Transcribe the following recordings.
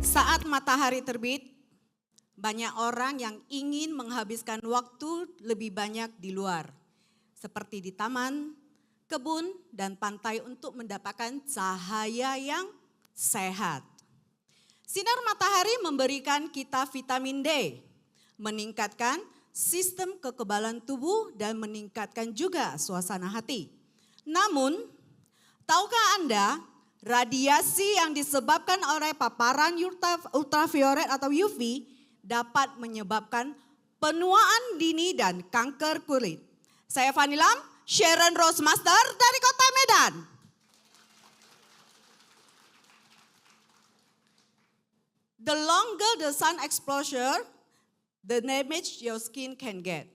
Saat matahari terbit, banyak orang yang ingin menghabiskan waktu lebih banyak di luar, seperti di taman, kebun, dan pantai untuk mendapatkan cahaya yang sehat. Sinar matahari memberikan kita vitamin D, meningkatkan sistem kekebalan tubuh dan meningkatkan juga suasana hati. Namun, tahukah Anda, radiasi yang disebabkan oleh paparan ultraviolet atau UV dapat menyebabkan penuaan dini dan kanker kulit. Saya Fanny Lam, Sharon Rose Master dari Kota Medan. The longer the sun exposure, the damage your skin can get.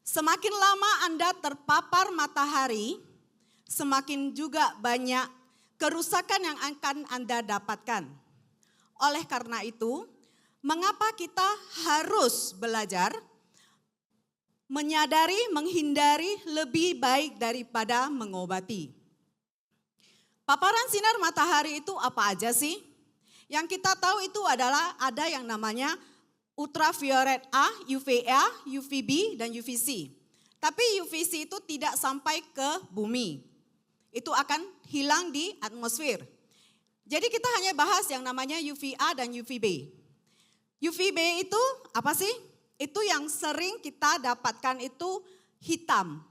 Semakin lama Anda terpapar matahari, semakin juga banyak kerusakan yang akan Anda dapatkan. Oleh karena itu, mengapa kita harus belajar menyadari, menghindari lebih baik daripada mengobati? Paparan sinar matahari itu apa aja sih? Yang kita tahu itu adalah ada yang namanya ultraviolet A, UVA, UVB, dan UVC. Tapi UVC itu tidak sampai ke bumi. Itu akan hilang di atmosfer. Jadi kita hanya bahas yang namanya UVA dan UVB. UVB itu apa sih? Itu yang sering kita dapatkan itu hitam.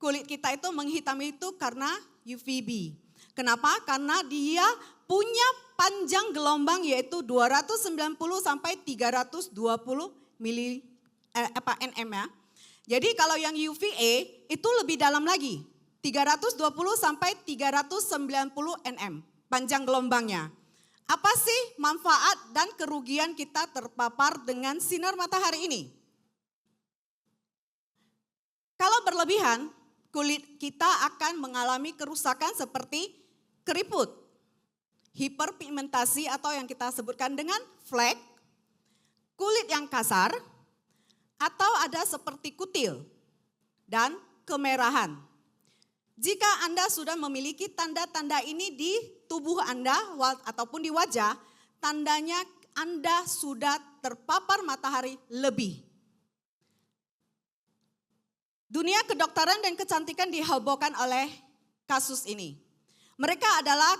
Kulit kita itu menghitam itu karena UVB. Kenapa? Karena dia punya panjang gelombang yaitu 290 sampai 320 nm ya. Jadi kalau yang UVA itu lebih dalam lagi, 320 sampai 390 nm panjang gelombangnya. Apa sih manfaat dan kerugian kita terpapar dengan sinar matahari ini? Kalau berlebihan, kulit kita akan mengalami kerusakan seperti keriput, hiperpigmentasi atau yang kita sebutkan dengan flek, kulit yang kasar, atau ada seperti kutil dan kemerahan. Jika Anda sudah memiliki tanda-tanda ini di tubuh Anda ataupun di wajah, tandanya Anda sudah terpapar matahari lebih. Dunia kedokteran dan kecantikan dihebohkan oleh kasus ini. Mereka adalah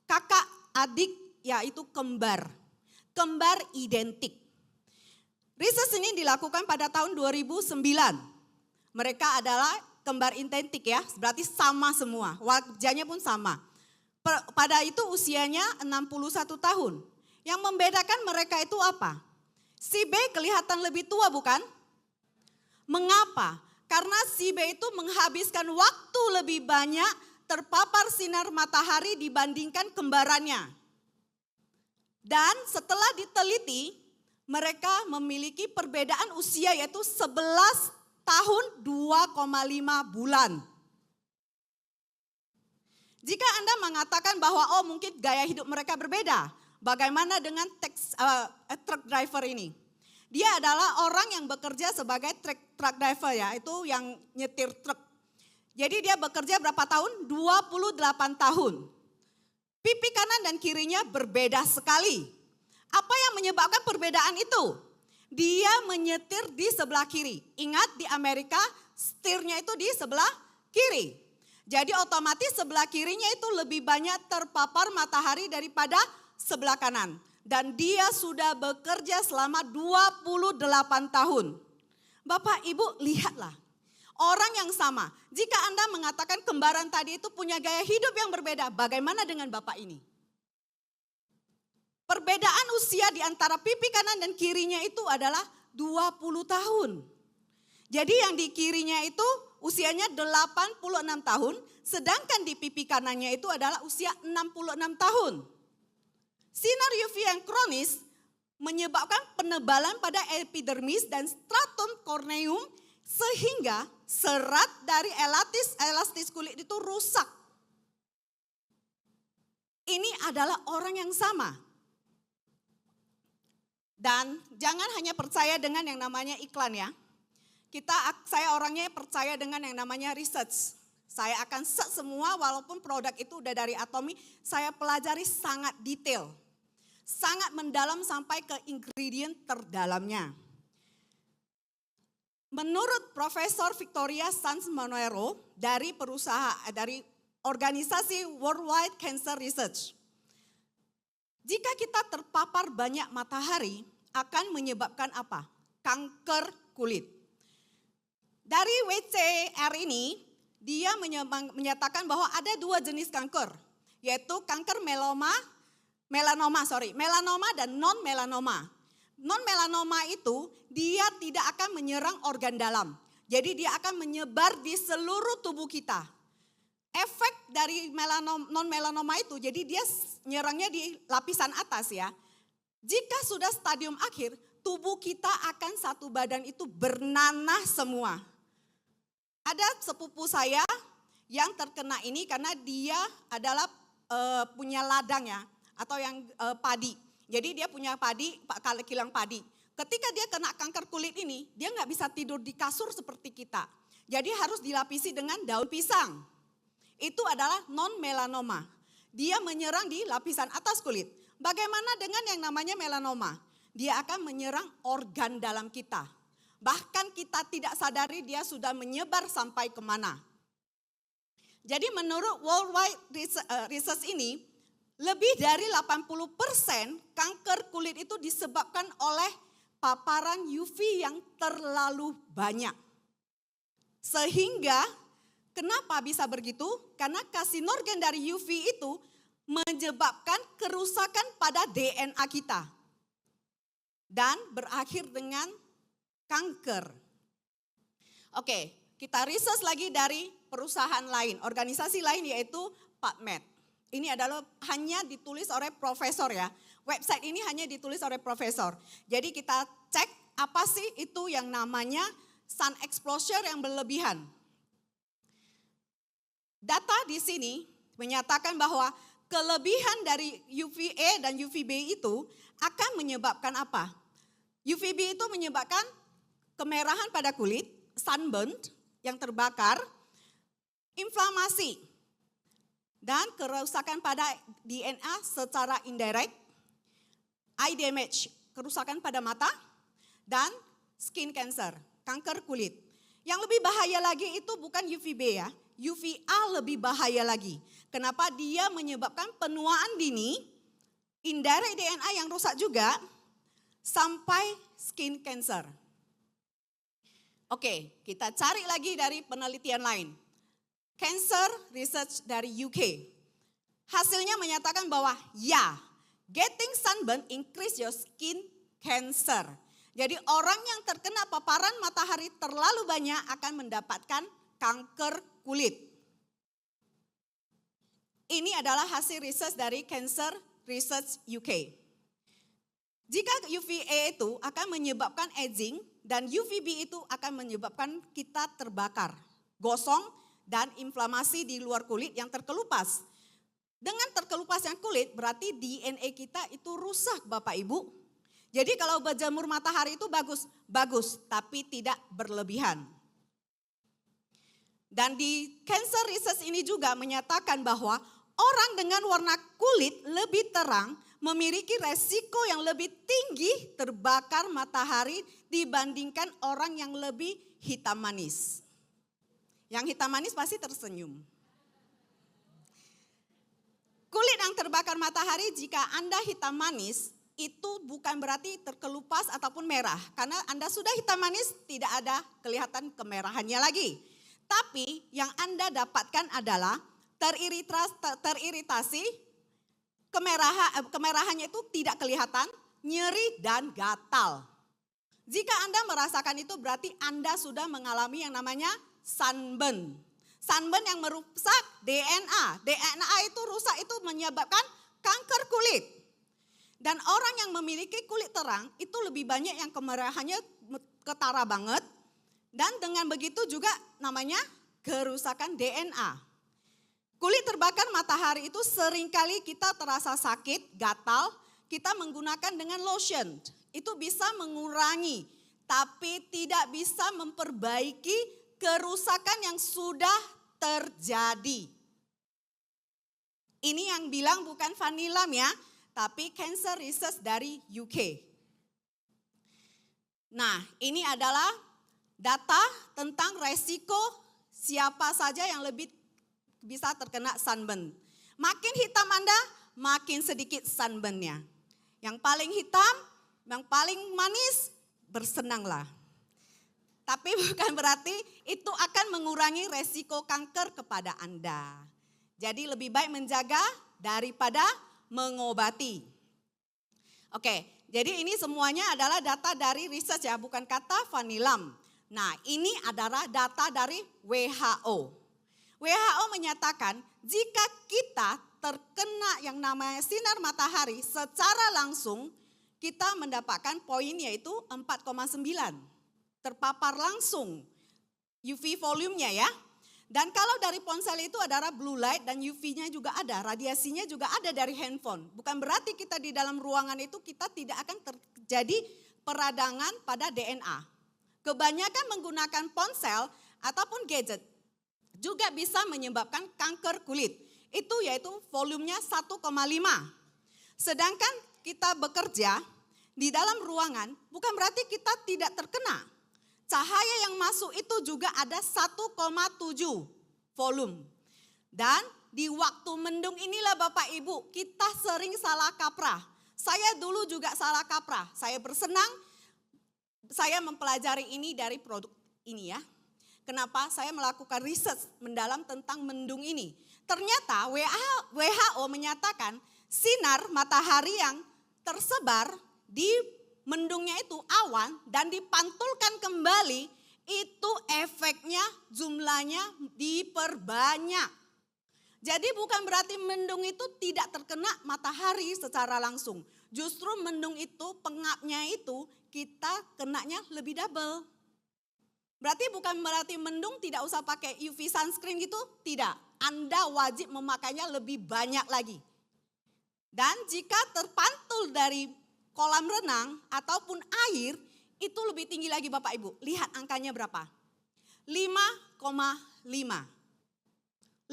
kakak adik yaitu kembar identik. Riset ini dilakukan pada tahun 2009. Mereka adalah kembar identik ya, berarti sama semua, wajahnya pun sama. Pada itu usianya 61 tahun. Yang membedakan mereka itu apa? Si B kelihatan lebih tua bukan? Mengapa? Karena si B itu menghabiskan waktu lebih banyak terpapar sinar matahari dibandingkan kembarannya. Dan setelah diteliti, mereka memiliki perbedaan usia yaitu 11 tahun 2,5 bulan. Jika Anda mengatakan bahwa mungkin gaya hidup mereka berbeda, bagaimana dengan truck driver ini? Dia adalah orang yang bekerja sebagai truck driver ya, itu yang nyetir truk. Jadi dia bekerja berapa tahun? 28 tahun. Pipi kanan dan kirinya berbeda sekali. Apa yang menyebabkan perbedaan itu? Dia menyetir di sebelah kiri. Ingat di Amerika setirnya itu di sebelah kiri. Jadi otomatis sebelah kirinya itu lebih banyak terpapar matahari daripada sebelah kanan. Dan dia sudah bekerja selama 28 tahun. Bapak Ibu lihatlah. Orang yang sama, jika Anda mengatakan kembaran tadi itu punya gaya hidup yang berbeda, bagaimana dengan Bapak ini? Perbedaan usia di antara pipi kanan dan kirinya itu adalah 20 tahun. Jadi yang di kirinya itu usianya 86 tahun, sedangkan di pipi kanannya itu adalah usia 66 tahun. Sinar UV yang kronis menyebabkan penebalan pada epidermis dan stratum corneum sehingga serat dari elastis kulit itu rusak. Ini adalah orang yang sama. Dan jangan hanya percaya dengan yang namanya iklan ya. Saya orangnya percaya dengan yang namanya research. Saya akan semua walaupun produk itu udah dari Atomy, saya pelajari sangat detail. sangat mendalam sampai ke ingredient terdalamnya. Menurut Profesor Victoria Sanz Monteiro dari organisasi Worldwide Cancer Research, jika kita terpapar banyak matahari akan menyebabkan apa? Kanker kulit. Dari WCR ini, dia menyatakan bahwa ada 2 jenis kanker, yaitu kanker melanoma dan non-melanoma. Non-melanoma itu dia tidak akan menyerang organ dalam, jadi dia akan menyebar di seluruh tubuh kita. Efek dari non-melanoma itu, jadi dia nyerangnya di lapisan atas ya. Jika sudah stadium akhir, tubuh kita akan satu badan itu bernanah semua. Ada sepupu saya yang terkena ini karena dia adalah punya ladang ya, atau yang padi. Jadi dia punya padi, kilang padi. Ketika dia kena kanker kulit ini, dia nggak bisa tidur di kasur seperti kita. Jadi harus dilapisi dengan daun pisang. Itu adalah non-melanoma. Dia menyerang di lapisan atas kulit. Bagaimana dengan yang namanya melanoma? Dia akan menyerang organ dalam kita. Bahkan kita tidak sadari dia sudah menyebar sampai kemana. Jadi menurut Worldwide Research ini, lebih dari 80% kanker kulit itu disebabkan oleh paparan UV yang terlalu banyak. Sehingga kenapa bisa begitu? Karena karsinogen dari UV itu menyebabkan kerusakan pada DNA kita. Dan berakhir dengan kanker. Oke, kita riset lagi dari perusahaan lain, organisasi lain yaitu PubMed. Ini adalah hanya ditulis oleh profesor ya. Website ini hanya ditulis oleh profesor. Jadi kita cek apa sih itu yang namanya sun exposure yang berlebihan. Data di sini menyatakan bahwa kelebihan dari UVA dan UVB itu akan menyebabkan apa? UVB itu menyebabkan kemerahan pada kulit, sunburn yang terbakar, inflamasi, dan kerusakan pada DNA secara indirect, eye damage, kerusakan pada mata, dan skin cancer, kanker kulit. Yang lebih bahaya lagi itu bukan UVB ya, UVA lebih bahaya lagi. Kenapa? Dia menyebabkan penuaan dini, indirect DNA yang rusak juga, sampai skin cancer. Oke, kita cari lagi dari penelitian lain. Cancer Research dari UK. Hasilnya menyatakan bahwa ya, getting sunburn increase your skin cancer. Jadi orang yang terkena paparan matahari terlalu banyak akan mendapatkan kanker kulit. Ini adalah hasil riset dari Cancer Research UK. Jika UVA itu akan menyebabkan aging dan UVB itu akan menyebabkan kita terbakar, gosong, dan inflamasi di luar kulit yang terkelupas. Dengan terkelupasnya kulit berarti DNA kita itu rusak Bapak Ibu. Jadi kalau berjemur matahari itu bagus, tapi tidak berlebihan. Dan di Cancer Research ini juga menyatakan bahwa orang dengan warna kulit lebih terang memiliki resiko yang lebih tinggi terbakar matahari dibandingkan orang yang lebih hitam manis. Yang hitam manis pasti tersenyum. Kulit yang terbakar matahari jika Anda hitam manis itu bukan berarti terkelupas ataupun merah. Karena Anda sudah hitam manis tidak ada kelihatan kemerahannya lagi. Tapi yang Anda dapatkan adalah teriritasi, kemerahannya itu tidak kelihatan, nyeri dan gatal. Jika Anda merasakan itu berarti Anda sudah mengalami yang namanya sunburn. Sunburn yang merusak DNA. DNA itu rusak itu menyebabkan kanker kulit. Dan orang yang memiliki kulit terang itu lebih banyak yang kemerahannya ketara banget. Dan dengan begitu juga namanya kerusakan DNA. Kulit terbakar matahari itu seringkali kita terasa sakit, gatal. Kita menggunakan dengan lotion. Itu bisa mengurangi, tapi tidak bisa memperbaiki kerusakan yang sudah terjadi. Ini yang bilang bukan Van Nilam ya, tapi Cancer Research dari UK. Nah, ini adalah data tentang resiko siapa saja yang lebih bisa terkena sunburn. Makin hitam Anda, makin sedikit sunburn-nya. Yang paling hitam, yang paling manis, bersenanglah. Tapi bukan berarti itu akan mengurangi resiko kanker kepada Anda. Jadi lebih baik menjaga daripada mengobati. Oke, jadi ini semuanya adalah data dari research ya, bukan kata Vanilam. Nah, ini adalah data dari WHO. WHO menyatakan jika kita terkena yang namanya sinar matahari secara langsung, kita mendapatkan poin yaitu 4,9. Terpapar langsung UV volumenya ya. Dan kalau dari ponsel itu adalah blue light dan UV-nya juga ada, radiasinya juga ada dari handphone. Bukan berarti kita di dalam ruangan itu kita tidak akan terjadi peradangan pada DNA. Kebanyakan menggunakan ponsel ataupun gadget juga bisa menyebabkan kanker kulit. Itu yaitu volumenya 1,5. Sedangkan kita bekerja di dalam ruangan bukan berarti kita tidak terkena. Cahaya yang masuk itu juga ada 1,7 volume. Dan di waktu mendung inilah Bapak Ibu kita sering salah kaprah. Saya dulu juga salah kaprah. Saya bersenang, saya mempelajari ini dari produk ini ya. Kenapa saya melakukan riset mendalam tentang mendung ini. Ternyata WHO menyatakan sinar matahari yang tersebar di mendungnya itu awan dan dipantulkan kembali, itu efeknya jumlahnya diperbanyak. Jadi bukan berarti mendung itu tidak terkena matahari secara langsung. Justru mendung itu pengapnya itu kita kenanya lebih double. Berarti bukan berarti mendung tidak usah pakai UV sunscreen gitu, tidak. Anda wajib memakainya lebih banyak lagi. Dan jika terpantul dari kolam renang ataupun air itu lebih tinggi lagi Bapak Ibu. Lihat angkanya berapa? 5,5.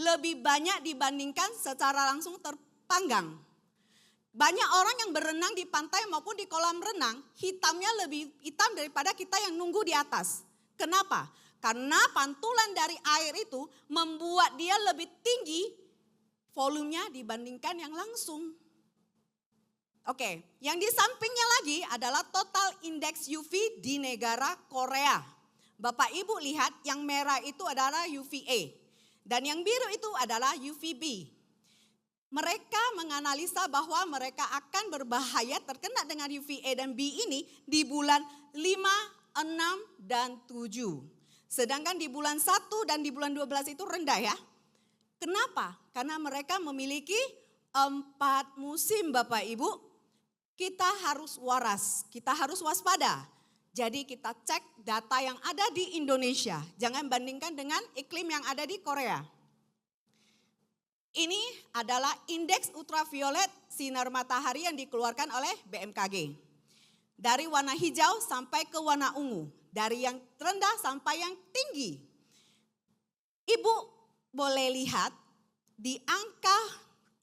Lebih banyak dibandingkan secara langsung terpanggang. Banyak orang yang berenang di pantai maupun di kolam renang, hitamnya lebih hitam daripada kita yang nunggu di atas. Kenapa? Karena pantulan dari air itu membuat dia lebih tinggi volumenya dibandingkan yang langsung. Oke, yang di sampingnya lagi adalah total indeks UV di negara Korea. Bapak Ibu lihat yang merah itu adalah UVA dan yang biru itu adalah UVB. Mereka menganalisa bahwa mereka akan berbahaya terkena dengan UVA dan B ini di bulan 5, 6, dan 7. Sedangkan di bulan 1 dan di bulan 12 itu rendah ya. Kenapa? Karena mereka memiliki 4 musim Bapak Ibu. Kita harus waras, kita harus waspada. Jadi kita cek data yang ada di Indonesia. Jangan bandingkan dengan iklim yang ada di Korea. Ini adalah indeks ultraviolet sinar matahari yang dikeluarkan oleh BMKG. Dari warna hijau sampai ke warna ungu. Dari yang rendah sampai yang tinggi. Ibu boleh lihat di angka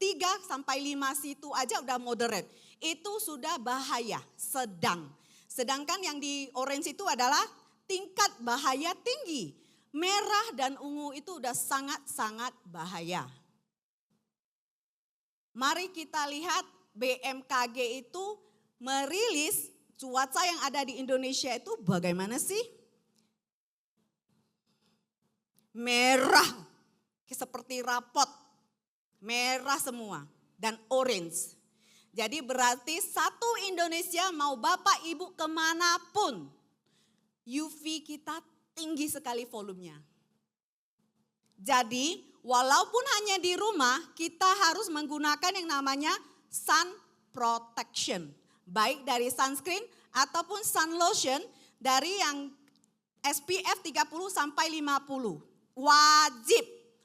3 sampai 5 situ aja udah moderate. Itu sudah bahaya, sedang. Sedangkan yang di orange itu adalah tingkat bahaya tinggi. Merah dan ungu itu udah sangat-sangat bahaya. Mari kita lihat BMKG itu merilis cuaca yang ada di Indonesia itu bagaimana sih? Merah, seperti rapot. Merah semua dan orange. Jadi berarti satu Indonesia mau Bapak Ibu kemanapun, UV kita tinggi sekali volumenya. Jadi walaupun hanya di rumah kita harus menggunakan yang namanya sun protection. Baik dari sunscreen ataupun sun lotion dari yang SPF 30 sampai 50. Wajib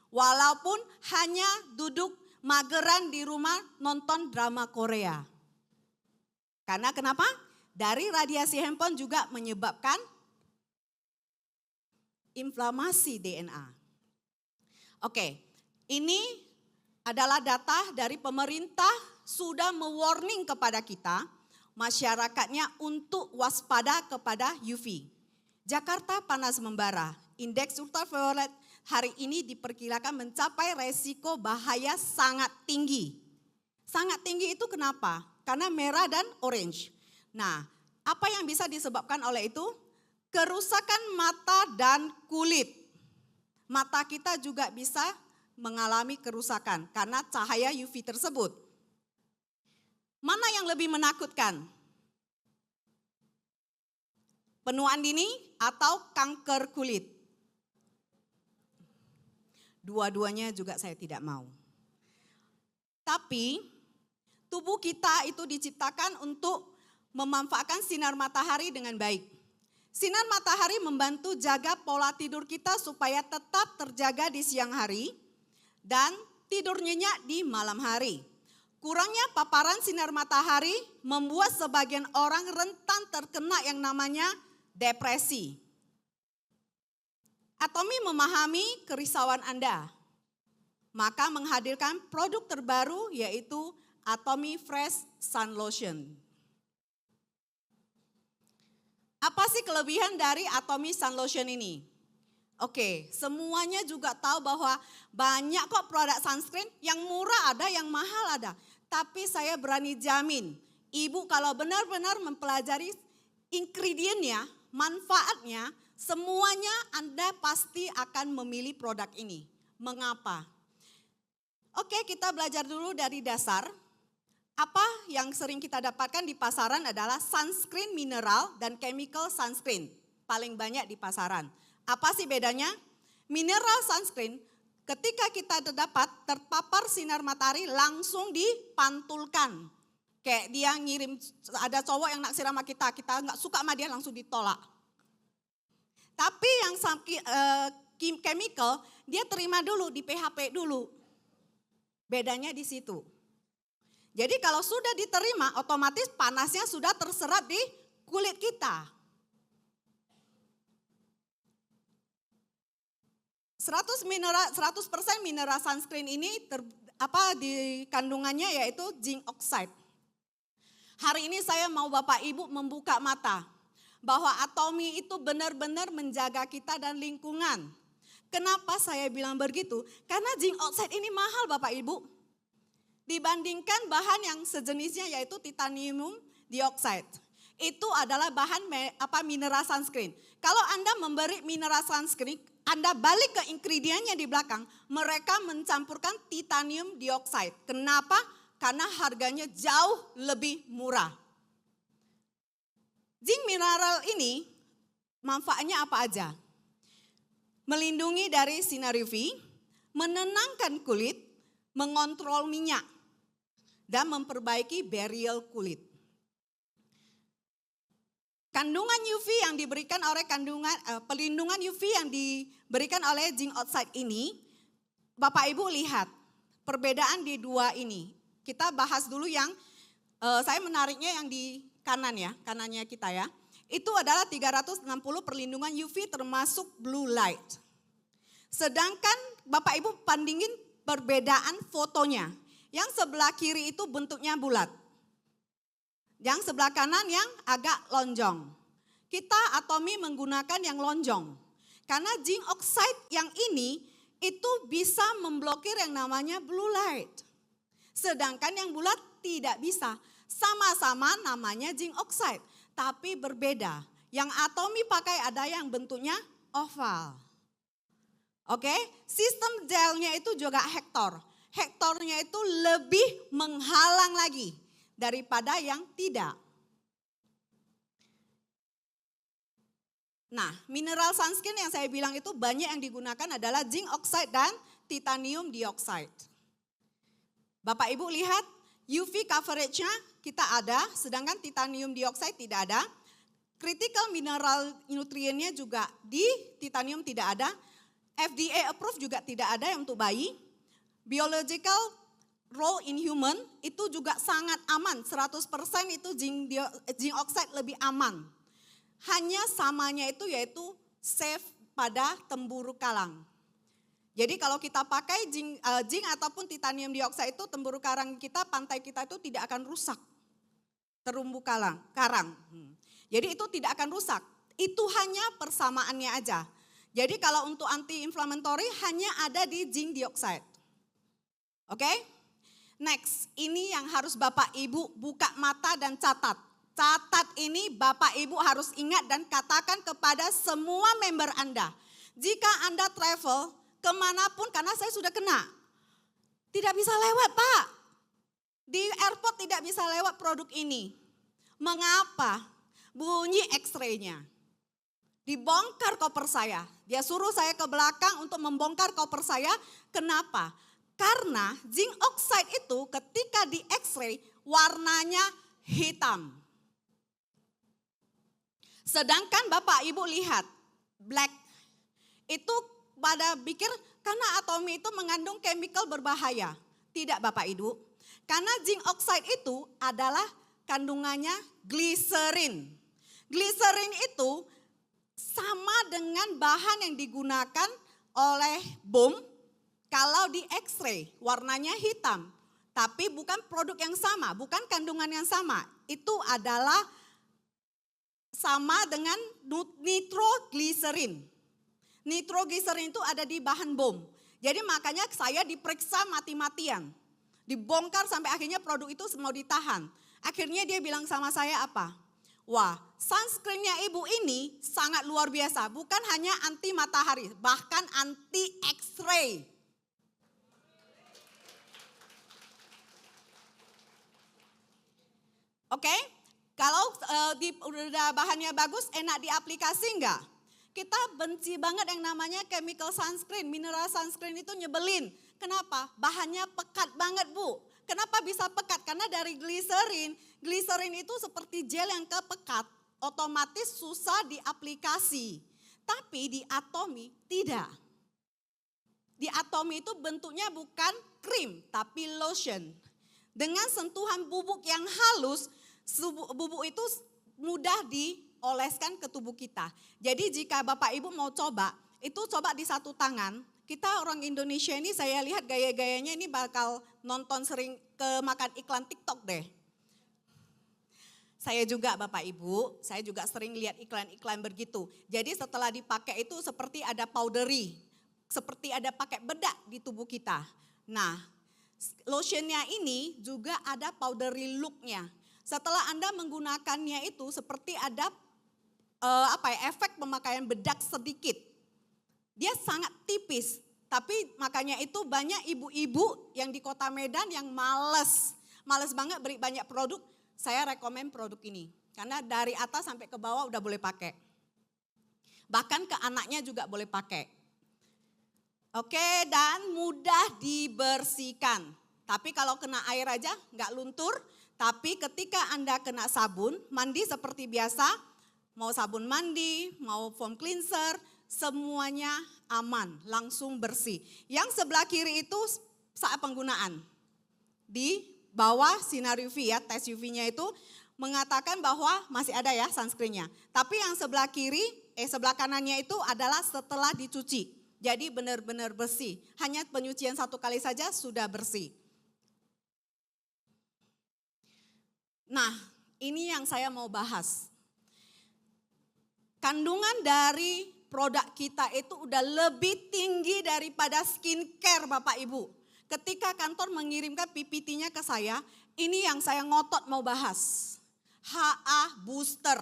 walaupun hanya duduk mageran di rumah nonton drama Korea. Karena kenapa? Dari radiasi handphone juga menyebabkan inflamasi DNA. Oke, ini adalah data dari pemerintah sudah mewarning kepada kita, masyarakatnya untuk waspada kepada UV. Jakarta panas membara, indeks ultraviolet hari ini diperkirakan mencapai resiko bahaya sangat tinggi. Sangat tinggi itu kenapa? Karena merah dan orange. Nah, apa yang bisa disebabkan oleh itu? Kerusakan mata dan kulit. Mata kita juga bisa mengalami kerusakan karena cahaya UV tersebut. Mana yang lebih menakutkan? Penuaan dini atau kanker kulit? Dua-duanya juga saya tidak mau. Tapi tubuh kita itu diciptakan untuk memanfaatkan sinar matahari dengan baik. Sinar matahari membantu jaga pola tidur kita supaya tetap terjaga di siang hari dan tidur nyenyak di malam hari. Kurangnya paparan sinar matahari membuat sebagian orang rentan terkena yang namanya depresi. Atomi memahami kerisauan Anda, maka menghadirkan produk terbaru yaitu Atomi Fresh Sun Lotion. Apa sih kelebihan dari Atomi Sun Lotion ini? Oke, semuanya juga tahu bahwa banyak kok produk sunscreen yang murah ada, yang mahal ada. Tapi saya berani jamin, Ibu kalau benar-benar mempelajari ingredientnya, manfaatnya, semuanya Anda pasti akan memilih produk ini. Mengapa? Oke, kita belajar dulu dari dasar. Apa yang sering kita dapatkan di pasaran adalah sunscreen mineral dan chemical sunscreen. Paling banyak di pasaran. Apa sih bedanya? Mineral sunscreen ketika kita terpapar sinar matahari langsung dipantulkan. Kayak dia ngirim, ada cowok yang naksir sama kita nggak suka sama dia langsung ditolak. Tapi yang chemical dia terima dulu, di PHP dulu. Bedanya di situ. Jadi kalau sudah diterima, otomatis panasnya sudah terserap di kulit kita. 100% mineral sunscreen ini di kandungannya yaitu zinc oxide. Hari ini saya mau Bapak Ibu membuka mata bahwa Atomi itu benar-benar menjaga kita dan lingkungan. Kenapa saya bilang begitu? Karena zinc oxide ini mahal Bapak Ibu. Dibandingkan bahan yang sejenisnya yaitu titanium dioxide. Itu adalah bahan mineral sunscreen. Kalau Anda memberi mineral sunscreen, Anda balik ke ingredientnya di belakang, mereka mencampurkan titanium dioxide. Kenapa? Karena harganya jauh lebih murah. Zinc mineral ini manfaatnya apa aja? Melindungi dari sinar UV, menenangkan kulit, mengontrol minyak, dan memperbaiki barrier kulit. Kandungan UV yang diberikan oleh pelindungan UV yang diberikan oleh zinc oxide ini, Bapak Ibu lihat perbedaan di dua ini. Kita bahas dulu yang, saya menariknya yang di kanan ya, kanannya kita ya. Itu adalah 360 perlindungan UV termasuk blue light. Sedangkan Bapak Ibu bandingin perbedaan fotonya. Yang sebelah kiri itu bentuknya bulat. Yang sebelah kanan yang agak lonjong. Kita Atomi menggunakan yang lonjong. Karena zinc oxide yang ini itu bisa memblokir yang namanya blue light. Sedangkan yang bulat tidak bisa. Sama-sama namanya zinc oxide. Tapi berbeda. Yang Atomi pakai ada yang bentuknya oval. Oke, sistem gelnya itu juga hektor. Hektornya itu lebih menghalang lagi daripada yang tidak. Nah, mineral sunscreen yang saya bilang itu banyak yang digunakan adalah zinc oxide dan titanium dioxide. Bapak Ibu lihat UV coverage-nya kita ada, sedangkan titanium dioxide tidak ada. Critical mineral nutriennya juga di titanium tidak ada. FDA approved juga tidak ada yang untuk bayi. Biological role in human itu juga sangat aman, 100% itu zinc oxide lebih aman. Hanya samanya itu yaitu safe pada temburu kalang. Jadi kalau kita pakai zinc ataupun titanium dioksida itu terumbu karang kita, pantai kita itu tidak akan rusak. Terumbu karang. Jadi itu tidak akan rusak. Itu hanya persamaannya aja. Jadi kalau untuk anti-inflammatory hanya ada di zinc dioxide. Oke? Next, ini yang harus Bapak Ibu buka mata dan catat. Catat ini Bapak Ibu harus ingat dan katakan kepada semua member Anda. Jika Anda travel kemanapun, karena saya sudah kena. Tidak bisa lewat Pak. Di airport tidak bisa lewat produk ini. Mengapa? Bunyi X-ray-nya. Dibongkar koper saya. Dia suruh saya ke belakang untuk membongkar koper saya. Kenapa? Karena zinc oxide itu ketika di X-ray warnanya hitam. Sedangkan Bapak Ibu lihat black. Itu pada pikir karena atomi itu mengandung chemical berbahaya. Tidak Bapak Ibu. Karena zinc oxide itu adalah kandungannya gliserin. Gliserin itu sama dengan bahan yang digunakan oleh bom kalau di X-ray warnanya hitam. Tapi bukan produk yang sama, bukan kandungan yang sama. Itu adalah sama dengan nitrogliserin. Nitrogliserin itu ada di bahan bom. Jadi makanya saya diperiksa mati-matian. Dibongkar sampai akhirnya produk itu mau ditahan. Akhirnya dia bilang sama saya apa? Wah, sunscreennya ibu ini sangat luar biasa. Bukan hanya anti matahari, bahkan anti X-ray. Oke, kalau udah bahannya bagus, enak diaplikasi enggak? Kita benci banget yang namanya chemical sunscreen, mineral sunscreen itu nyebelin. Kenapa? Bahannya pekat banget Bu. Kenapa bisa pekat? Karena dari gliserin, gliserin itu seperti gel yang kepekat, otomatis susah diaplikasi. Tapi di atomi tidak. Di atomi itu bentuknya bukan krim, tapi lotion. Dengan sentuhan bubuk yang halus, bubuk itu mudah dioleskan ke tubuh kita. Jadi jika Bapak Ibu mau coba, itu coba di satu tangan. Kita orang Indonesia ini saya lihat gaya-gayanya ini bakal nonton sering makan iklan TikTok deh. Saya juga Bapak Ibu, saya juga sering lihat iklan-iklan begitu. Jadi setelah dipakai itu seperti ada powdery, seperti ada pakai bedak di tubuh kita. Nah, lotionnya ini juga ada powdery look-nya. Setelah Anda menggunakannya itu seperti ada efek pemakaian bedak sedikit. Dia sangat tipis, tapi makanya itu banyak ibu-ibu yang di kota Medan yang males banget beli banyak produk. Saya rekomen produk ini, karena dari atas sampai ke bawah udah boleh pakai. Bahkan ke anaknya juga boleh pakai. Oke, dan mudah dibersihkan. Tapi kalau kena air aja nggak luntur, tapi ketika Anda kena sabun, mandi seperti biasa, mau sabun mandi, mau foam cleanser, semuanya aman, langsung bersih. Yang sebelah kiri itu saat penggunaan. Di bawah sinar UV ya, tes UV-nya itu mengatakan bahwa masih ada ya sunscreen-nya. Tapi yang sebelah sebelah kanannya itu adalah setelah dicuci. Jadi benar-benar bersih. Hanya penyucian 1 kali saja sudah bersih. Nah, ini yang saya mau bahas. Kandungan dari produk kita itu udah lebih tinggi daripada skincare Bapak Ibu. Ketika kantor mengirimkan PPT-nya ke saya, ini yang saya ngotot mau bahas. HA booster.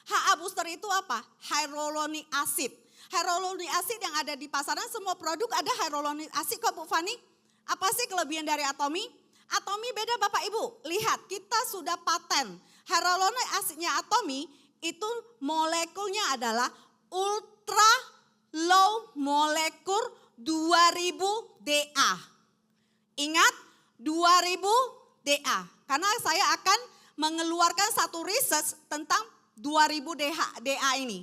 HA booster itu apa? Hyaluronic acid. Hyaluronic acid yang ada di pasaran, semua produk ada hyaluronic acid kok Bu Fani. Apa sih kelebihan dari Atomi? Atomi beda Bapak Ibu. Lihat, kita sudah paten. Hyaluronic acidnya Atomi itu molekulnya adalah ultra low molecular 2000 DA. Ingat 2000 DA. Karena saya akan mengeluarkan satu research tentang 2000 DA ini.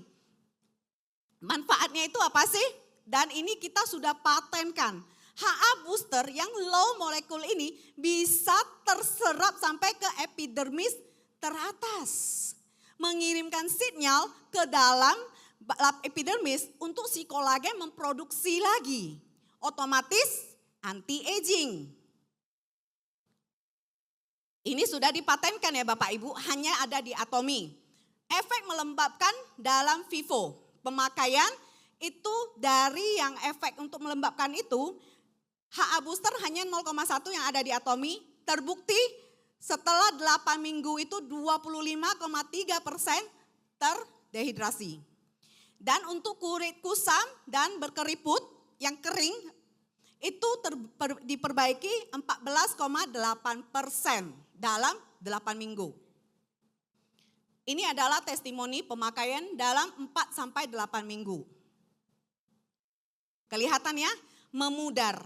Manfaatnya itu apa sih? Dan ini kita sudah patenkan. HA booster yang low molekul ini bisa terserap sampai ke epidermis teratas. Mengirimkan sinyal ke dalam lap epidermis untuk si kolagen memproduksi lagi. otomatis anti-aging. Ini sudah dipatenkan ya Bapak Ibu, hanya ada di Atomy. Efek melembabkan dalam Vivo. Pemakaian itu dari yang efek untuk melembabkan itu, HA booster hanya 0,1 yang ada di Atomy. Terbukti setelah 8 minggu itu 25,3% terdehidrasi. Dan untuk kulit kusam dan berkeriput yang kering itu diperbaiki 14,8% dalam 8 minggu. Ini adalah testimoni pemakaian dalam 4-8 minggu. Kelihatan ya, memudar.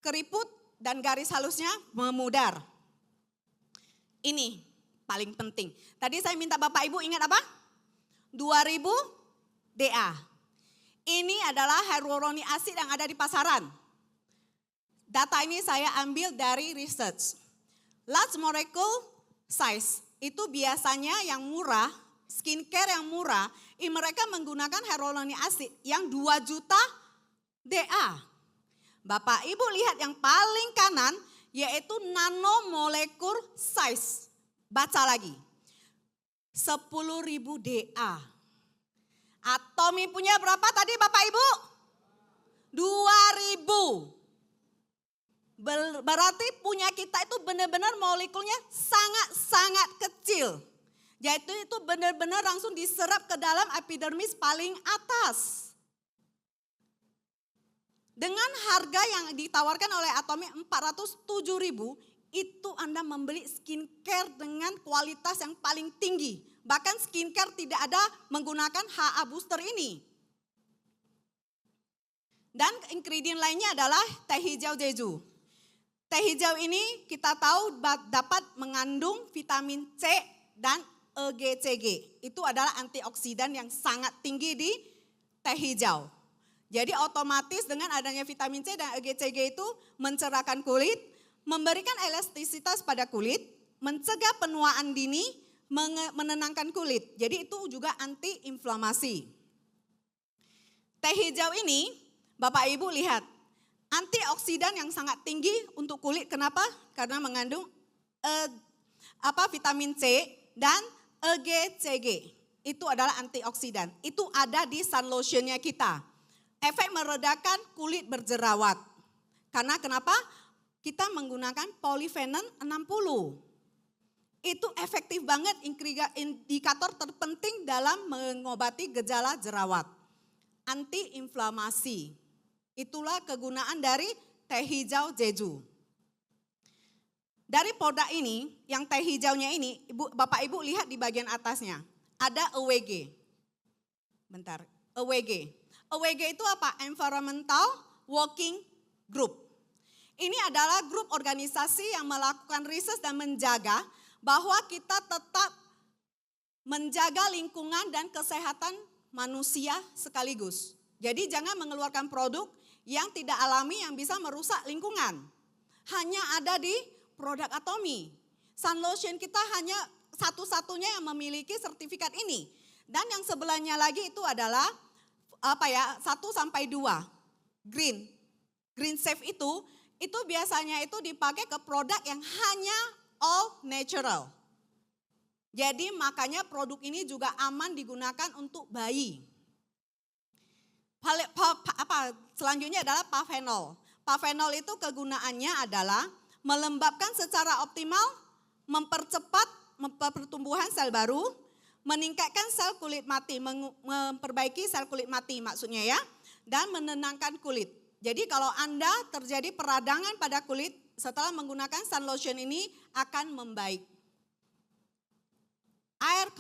Keriput dan garis halusnya memudar. Ini paling penting. Tadi saya minta Bapak Ibu ingat apa? 2000 DA. Ini adalah hyaluronic acid yang ada di pasaran. Data ini saya ambil dari research. Large molecule size itu biasanya yang murah, skincare yang murah, mereka menggunakan hyaluronic acid yang 2 juta DA. Bapak Ibu lihat yang paling kanan yaitu nanomolekul size. Baca lagi. 10.000 DA. Atomy punya berapa tadi Bapak Ibu? 2.000. Berarti punya kita itu benar-benar molekulnya sangat-sangat kecil. Yaitu itu benar-benar langsung diserap ke dalam epidermis paling atas. Dengan harga yang ditawarkan oleh Atomy 407.000, itu Anda membeli skincare dengan kualitas yang paling tinggi. Bahkan skincare tidak ada menggunakan HA booster ini. Dan ingredient lainnya adalah teh hijau jeju. Teh hijau ini kita tahu dapat mengandung vitamin C dan EGCG. Itu adalah antioksidan yang sangat tinggi di teh hijau. Jadi otomatis dengan adanya vitamin C dan EGCG itu mencerahkan kulit, memberikan elastisitas pada kulit, mencegah penuaan dini, menenangkan kulit. Jadi itu juga anti-inflamasi. Teh hijau ini, Bapak Ibu lihat, antioksidan yang sangat tinggi untuk kulit. Kenapa? Karena mengandung vitamin C dan EGCG. Itu adalah antioksidan. Itu ada di sun lotionnya kita. Efek meredakan kulit berjerawat. Karena kenapa? Kita menggunakan polyphenol 60. Itu efektif banget, indikator terpenting dalam mengobati gejala jerawat. Anti-inflamasi. Itulah kegunaan dari teh hijau jeju. Dari produk ini, yang teh hijaunya ini, Bapak Ibu lihat di bagian atasnya. Ada EWG. Bentar, EWG. EWG itu apa? Environmental Working Group. Ini adalah grup organisasi yang melakukan riset dan menjaga bahwa kita tetap menjaga lingkungan dan kesehatan manusia sekaligus. Jadi jangan mengeluarkan produk yang tidak alami yang bisa merusak lingkungan. Hanya ada di produk Atomy. Sun lotion kita hanya satu-satunya yang memiliki sertifikat ini. Dan yang sebelahnya lagi itu adalah 1-2 green. Green safe itu biasanya itu dipakai ke produk yang hanya all natural. Jadi makanya produk ini juga aman digunakan untuk bayi. Selanjutnya adalah Pavhenol. Pavhenol itu kegunaannya adalah melembabkan secara optimal, mempercepat pertumbuhan sel baru, meningkatkan sel kulit mati, memperbaiki sel kulit mati maksudnya ya, dan menenangkan kulit. Jadi kalau Anda terjadi peradangan pada kulit setelah menggunakan sun lotion ini akan membaik. Air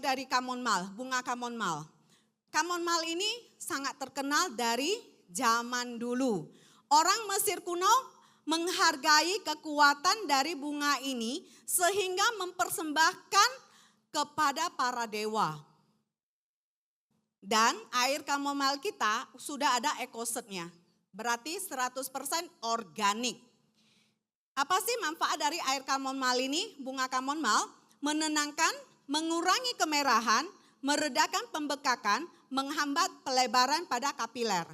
dari kamomile, bunga kamomile. Kamomile ini sangat terkenal dari zaman dulu. Orang Mesir kuno menghargai kekuatan dari bunga ini sehingga mempersembahkan kepada para dewa. Dan air kamomile kita sudah ada ekosetnya. Berarti 100% organik. Apa sih manfaat dari air kamomile ini? Bunga kamomile menenangkan, mengurangi kemerahan, meredakan pembekakan, menghambat pelebaran pada kapiler.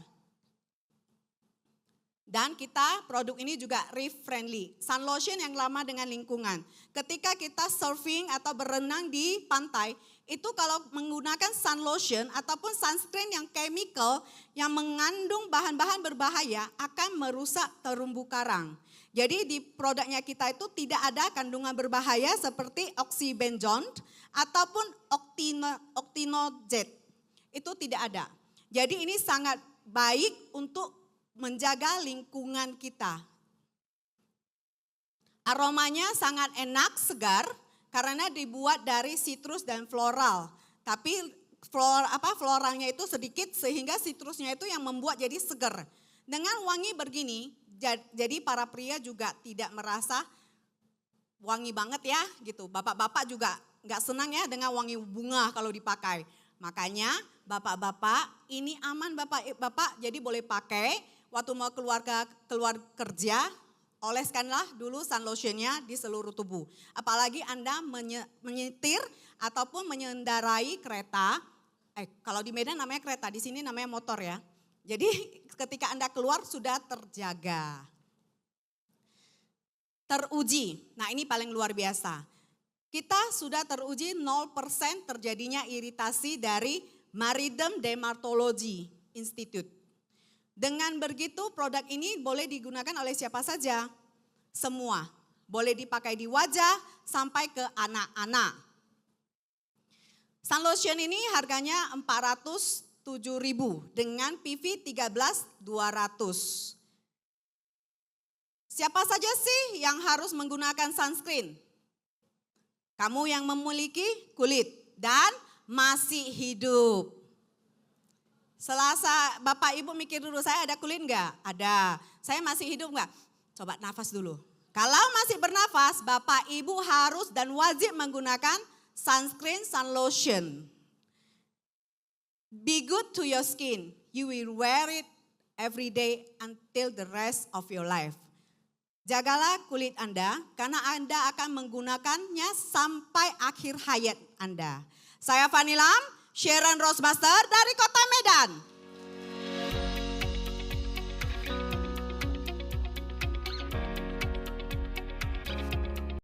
Dan produk ini juga reef friendly. Sun lotion yang lama dengan lingkungan. Ketika kita surfing atau berenang di pantai, itu kalau menggunakan sun lotion ataupun sunscreen yang chemical yang mengandung bahan-bahan berbahaya akan merusak terumbu karang. Jadi di produknya kita itu tidak ada kandungan berbahaya seperti oxybenzone ataupun octinojet. Itu tidak ada. Jadi ini sangat baik untuk menjaga lingkungan kita. Aromanya sangat enak, segar karena dibuat dari citrus dan floral. Tapi floralnya itu sedikit sehingga citrusnya itu yang membuat jadi segar. Dengan wangi begini, jadi para pria juga tidak merasa wangi banget ya gitu. Bapak-bapak juga nggak senang ya dengan wangi bunga kalau dipakai. Makanya bapak-bapak ini aman bapak jadi boleh pakai. Waktu mau keluar kerja, oleskanlah dulu sun lotionnya di seluruh tubuh. Apalagi Anda menyetir ataupun mengendarai kereta. Kalau di Medan namanya kereta, di sini namanya motor ya. Jadi ketika Anda keluar sudah terjaga. Teruji, nah ini paling luar biasa. Kita sudah teruji 0% terjadinya iritasi dari Maritime Dermatology Institute. Dengan begitu produk ini boleh digunakan oleh siapa saja, semua. Boleh dipakai di wajah sampai ke anak-anak. Sun lotion ini harganya 407.000 dengan PV 13.200. Siapa saja sih yang harus menggunakan sunscreen? Kamu yang memiliki kulit dan masih hidup. Selasa Bapak Ibu mikir dulu, saya ada kulit enggak? Ada. Saya masih hidup enggak? Coba nafas dulu. Kalau masih bernafas, Bapak Ibu harus dan wajib menggunakan sunscreen, sun lotion. Be good to your skin. You will wear it every day until the rest of your life. Jagalah kulit Anda karena Anda akan menggunakannya sampai akhir hayat Anda. Saya Fanny Lam, Sharon Rosemaster dari Kota Medan.